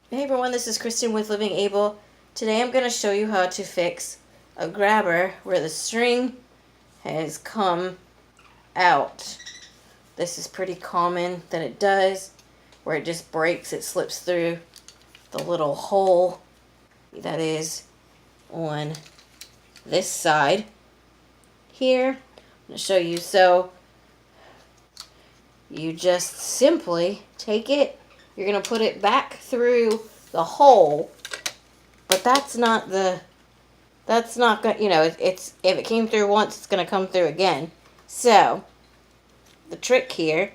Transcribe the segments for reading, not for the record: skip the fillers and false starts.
Hey everyone, this is Kristen with Living Able. Today I'm going to show you how to fix a grabber where the string has come out. This is pretty common that it does, where it just breaks, it slips through the little hole that is on this side here. I'm going to show you. So you just simply take it, you're going to put it back through the hole, but that's not going, you know, it's if it came through once, it's going to come through again. So the trick here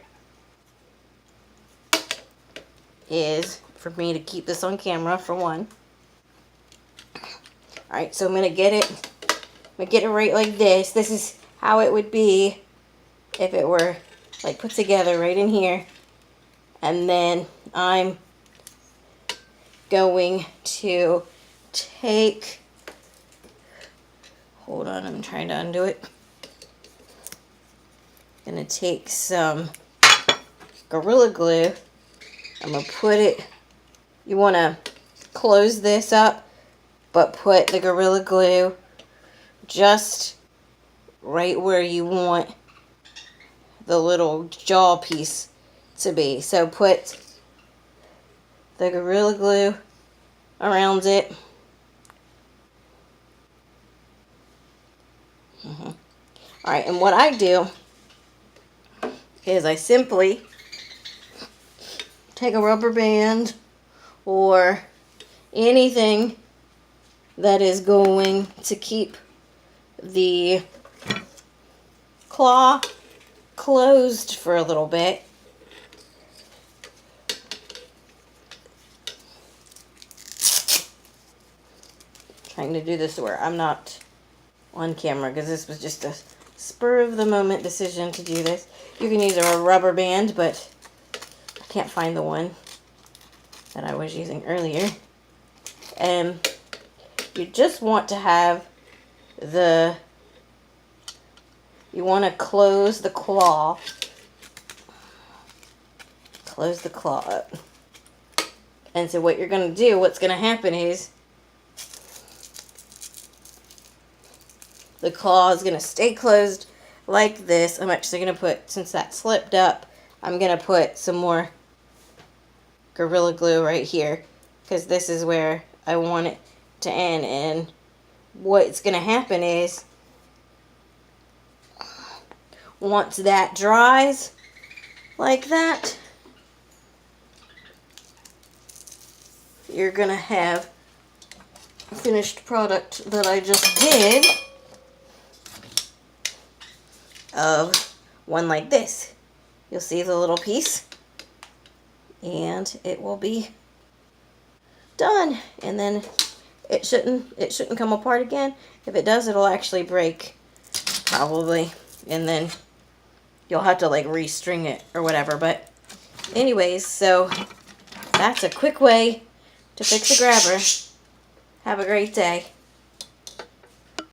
is for me to keep this on camera for one. Alright, so I'm going to get it right like this. This is how it would be if it were like put together right in here. And then I'm going to take, hold on, I'm trying to undo it. I'm going to take some Gorilla Glue. I'm going to put it, you want to close this up, but put the Gorilla Glue just right where you want the little jaw piece to be. So put the Gorilla Glue around it. Alright, and what I do is I simply take a rubber band or anything that is going to keep the claw closed for a little bit. Trying to do this where I'm not on camera because this was just a spur of the moment decision to do this. You can use a rubber band, but I can't find the one that I was using earlier. And you just want to have you want to close the claw. Close the claw up. And so what you're going to do, what's going to happen is the claw is going to stay closed like this. I'm actually going to put, since that slipped up, I'm going to put some more Gorilla Glue right here, because this is where I want it to end. And what's going to happen is, once that dries like that, you're going to have a finished product that I just did of one like this. You'll see the little piece and it will be done, and then it shouldn't come apart again. If it does, it'll actually break probably, and then you'll have to like restring it or whatever. But anyways, so that's a quick way to fix a grabber. Have a great day.